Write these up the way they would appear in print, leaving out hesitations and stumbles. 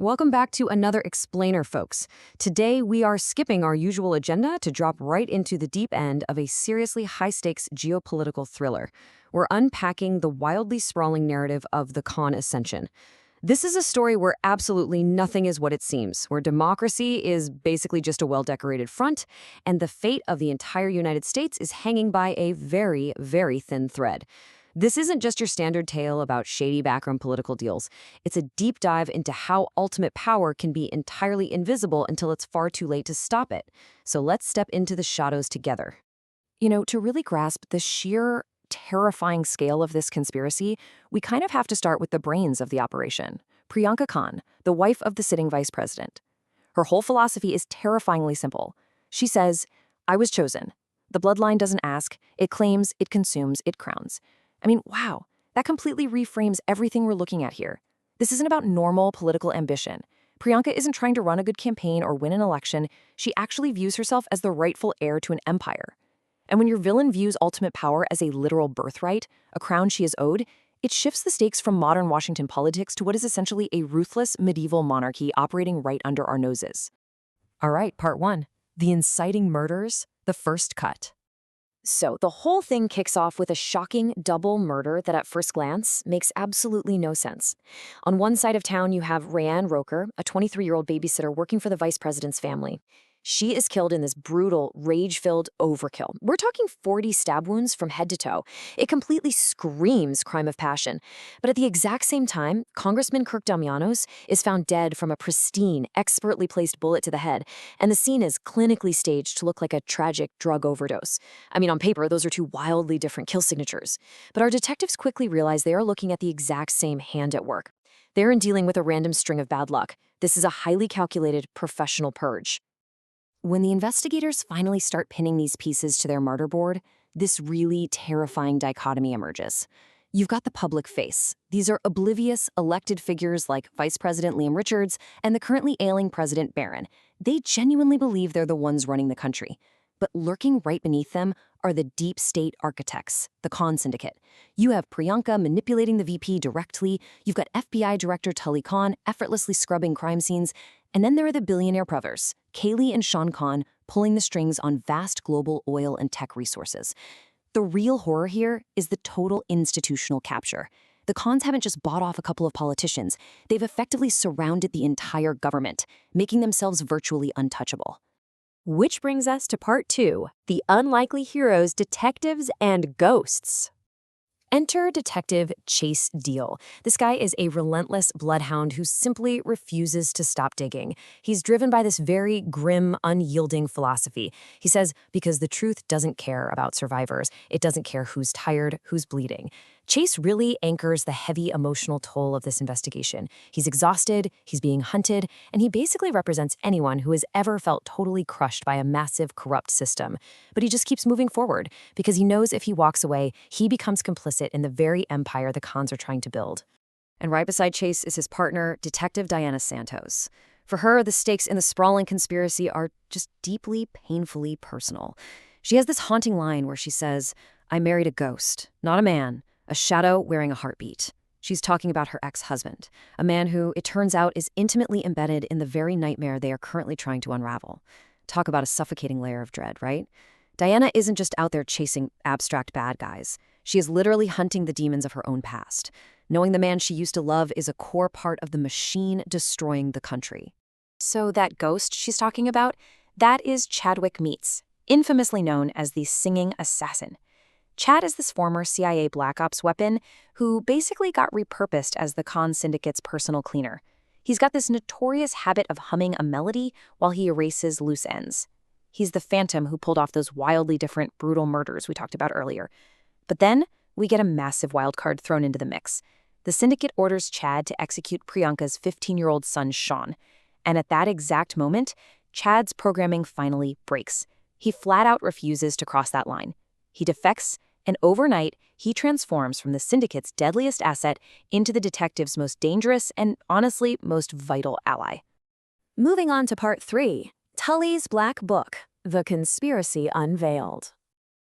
Welcome back to another explainer, folks. Today, we are skipping our usual agenda to drop right into the deep end of a seriously high-stakes geopolitical thriller. We're unpacking the wildly sprawling narrative of the Khan Ascension. This is a story where absolutely nothing is what it seems, where democracy is basically just a well-decorated front, and the fate of the entire United States is hanging by a very, very thin thread. This isn't just your standard tale about shady backroom political deals. It's a deep dive into how ultimate power can be entirely invisible until it's far too late to stop it. So let's step into the shadows together. To really grasp the sheer terrifying scale of this conspiracy, we kind of have to start with the brains of the operation. Priyanka Khan, the wife of the sitting vice president. Her whole philosophy is terrifyingly simple. She says, "I was chosen. The bloodline doesn't ask, it claims, it consumes, it crowns." Wow, that completely reframes everything we're looking at here. This isn't about normal political ambition. Priyanka isn't trying to run a good campaign or win an election. She actually views herself as the rightful heir to an empire. And when your villain views ultimate power as a literal birthright, a crown she is owed, it shifts the stakes from modern Washington politics to what is essentially a ruthless medieval monarchy operating right under our noses. All right, part one, the inciting murders, the first cut. So the whole thing kicks off with a shocking double murder that at first glance makes absolutely no sense. On one side of town, you have Rayanne Roker, a 23-year-old babysitter working for the vice president's family. She is killed in this brutal, rage-filled overkill. We're talking 40 stab wounds from head to toe. It completely screams crime of passion. But at the exact same time, Congressman Kirk Damianos is found dead from a pristine, expertly placed bullet to the head, and the scene is clinically staged to look like a tragic drug overdose. On paper, those are two wildly different kill signatures. But our detectives quickly realize they are looking at the exact same hand at work. They're in dealing with a random string of bad luck. This is a highly calculated, professional purge. When the investigators finally start pinning these pieces to their murder board, this really terrifying dichotomy emerges. You've got the public face. These are oblivious, elected figures like Vice President Liam Richards and the currently ailing President Barron. They genuinely believe they're the ones running the country. But lurking right beneath them are the deep state architects, the Khan Syndicate. You have Priyanka manipulating the VP directly, you've got FBI Director Tully Khan effortlessly scrubbing crime scenes, and then there are the billionaire brothers, Kaylee and Sean Khan, pulling the strings on vast global oil and tech resources. The real horror here is the total institutional capture. The Khans haven't just bought off a couple of politicians, they've effectively surrounded the entire government, making themselves virtually untouchable. Which brings us to part two, the unlikely heroes, detectives, and ghosts. Enter Detective Chase Deal. This guy is a relentless bloodhound who simply refuses to stop digging. He's driven by this very grim, unyielding philosophy. He says, because the truth doesn't care about survivors. It doesn't care who's tired, who's bleeding. Chase really anchors the heavy emotional toll of this investigation. He's exhausted, he's being hunted, and he basically represents anyone who has ever felt totally crushed by a massive, corrupt system. But he just keeps moving forward because he knows if he walks away, he becomes complicit in the very empire the Khans are trying to build. And right beside Chase is his partner, Detective Diana Santos. For her, the stakes in the sprawling conspiracy are just deeply, painfully personal. She has this haunting line where she says, "I married a ghost, not a man. A shadow wearing a heartbeat." She's talking about her ex-husband, a man who, it turns out, is intimately embedded in the very nightmare they are currently trying to unravel. Talk about a suffocating layer of dread, right? Diana isn't just out there chasing abstract bad guys. She is literally hunting the demons of her own past. Knowing the man she used to love is a core part of the machine destroying the country. So that ghost she's talking about, that is Chadwick Meats, infamously known as the singing assassin. Chad is this former CIA Black Ops weapon who basically got repurposed as the Khan Syndicate's personal cleaner. He's got this notorious habit of humming a melody while he erases loose ends. He's the phantom who pulled off those wildly different, brutal murders we talked about earlier. But then, we get a massive wild card thrown into the mix. The Syndicate orders Chad to execute Priyanka's 15-year-old son, Sean. And at that exact moment, Chad's programming finally breaks. He flat out refuses to cross that line. He defects, and overnight, he transforms from the Syndicate's deadliest asset into the detective's most dangerous and, honestly, most vital ally. Moving on to part three, Tully's Black Book, The Conspiracy Unveiled.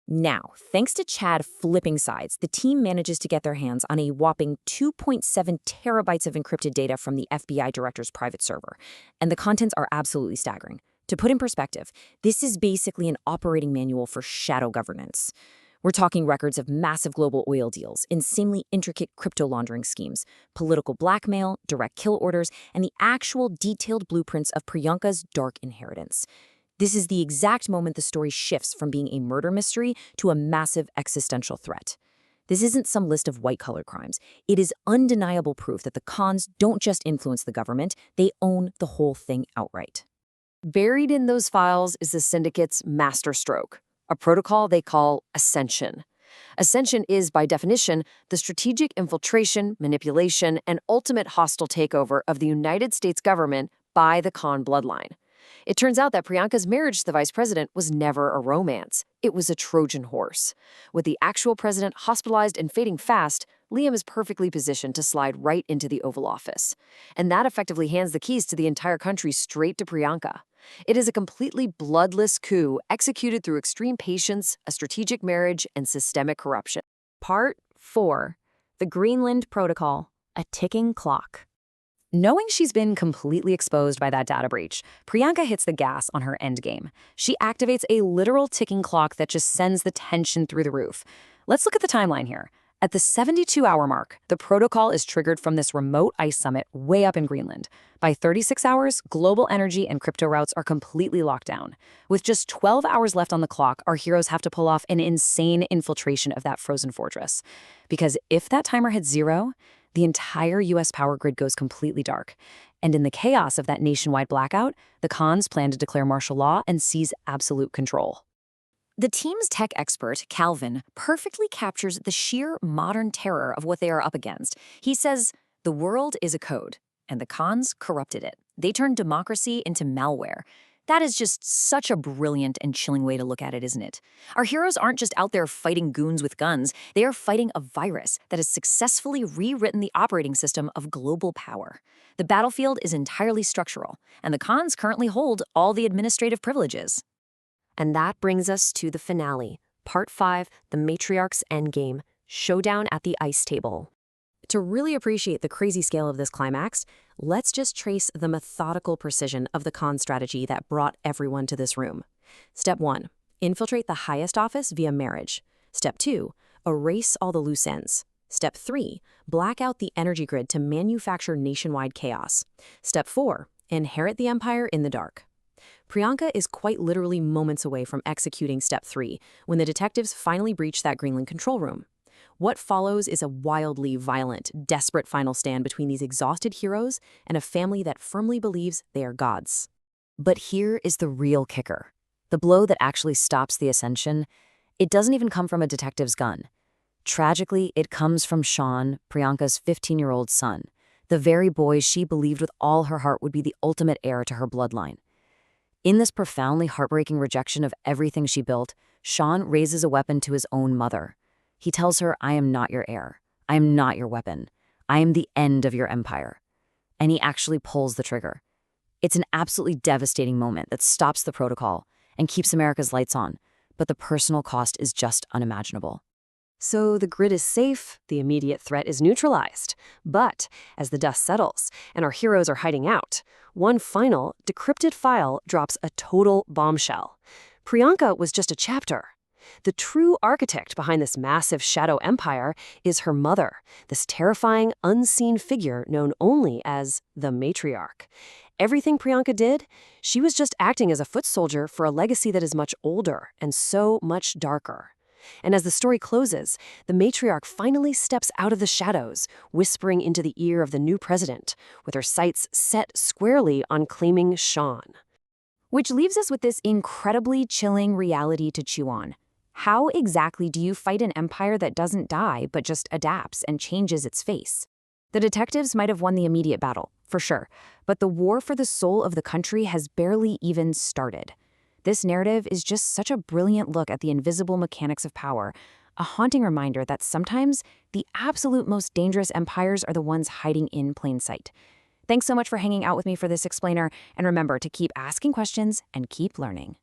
Now, thanks to Chad flipping sides, the team manages to get their hands on a whopping 2.7 terabytes of encrypted data from the FBI director's private server, and the contents are absolutely staggering. To put in perspective, this is basically an operating manual for shadow governance. We're talking records of massive global oil deals, insanely intricate crypto laundering schemes, political blackmail, direct kill orders, and the actual detailed blueprints of Priyanka's dark inheritance. This is the exact moment the story shifts from being a murder mystery to a massive existential threat. This isn't some list of white-collar crimes. It is undeniable proof that the Khans don't just influence the government, they own the whole thing outright. Buried in those files is the Syndicate's masterstroke, a protocol they call Ascension. Ascension is, by definition, the strategic infiltration, manipulation, and ultimate hostile takeover of the United States government by the Khan bloodline. It turns out that Priyanka's marriage to the vice president was never a romance. It was a Trojan horse. With the actual president hospitalized and fading fast, Liam is perfectly positioned to slide right into the Oval Office. And that effectively hands the keys to the entire country straight to Priyanka. It is a completely bloodless coup executed through extreme patience, a strategic marriage, and systemic corruption. Part 4. The Greenland Protocol, a ticking clock. Knowing she's been completely exposed by that data breach, Priyanka hits the gas on her endgame. She activates a literal ticking clock that just sends the tension through the roof. Let's look at the timeline here. At the 72-hour mark, the protocol is triggered from this remote ice summit way up in Greenland. By 36 hours, global energy and crypto routes are completely locked down. With just 12 hours left on the clock, our heroes have to pull off an insane infiltration of that frozen fortress. Because if that timer hits 0, the entire U.S. power grid goes completely dark. And in the chaos of that nationwide blackout, the Khans plan to declare martial law and seize absolute control. The team's tech expert, Calvin, perfectly captures the sheer modern terror of what they are up against. He says, the world is a code, and the Khans corrupted it. They turned democracy into malware. That is just such a brilliant and chilling way to look at it, isn't it? Our heroes aren't just out there fighting goons with guns. They are fighting a virus that has successfully rewritten the operating system of global power. The battlefield is entirely structural, and the Khans currently hold all the administrative privileges. And that brings us to the finale, Part 5, The Matriarch's Endgame, Showdown at the Ice Table. To really appreciate the crazy scale of this climax, let's just trace the methodical precision of the Khan strategy that brought everyone to this room. Step 1, infiltrate the highest office via marriage. Step 2, erase all the loose ends. Step 3, black out the energy grid to manufacture nationwide chaos. Step 4, inherit the empire in the dark. Priyanka is quite literally moments away from executing Step 3 when the detectives finally breach that Greenland control room. What follows is a wildly violent, desperate final stand between these exhausted heroes and a family that firmly believes they are gods. But here is the real kicker. The blow that actually stops the ascension, it doesn't even come from a detective's gun. Tragically, it comes from Sean, Priyanka's 15-year-old son, the very boy she believed with all her heart would be the ultimate heir to her bloodline. In this profoundly heartbreaking rejection of everything she built, Sean raises a weapon to his own mother. He tells her, I am not your heir. I am not your weapon. I am the end of your empire. And he actually pulls the trigger. It's an absolutely devastating moment that stops the protocol and keeps America's lights on, but the personal cost is just unimaginable. So the grid is safe, the immediate threat is neutralized. But as the dust settles and our heroes are hiding out, one final, decrypted file drops a total bombshell. Priyanka was just a chapter. The true architect behind this massive shadow empire is her mother, this terrifying, unseen figure known only as the matriarch. Everything Priyanka did, she was just acting as a foot soldier for a legacy that is much older and so much darker. And as the story closes, the matriarch finally steps out of the shadows, whispering into the ear of the new president, with her sights set squarely on claiming Sean. Which leaves us with this incredibly chilling reality to chew on. How exactly do you fight an empire that doesn't die but just adapts and changes its face? The detectives might have won the immediate battle, for sure, but the war for the soul of the country has barely even started. This narrative is just such a brilliant look at the invisible mechanics of power, a haunting reminder that sometimes the absolute most dangerous empires are the ones hiding in plain sight. Thanks so much for hanging out with me for this explainer, and remember to keep asking questions and keep learning.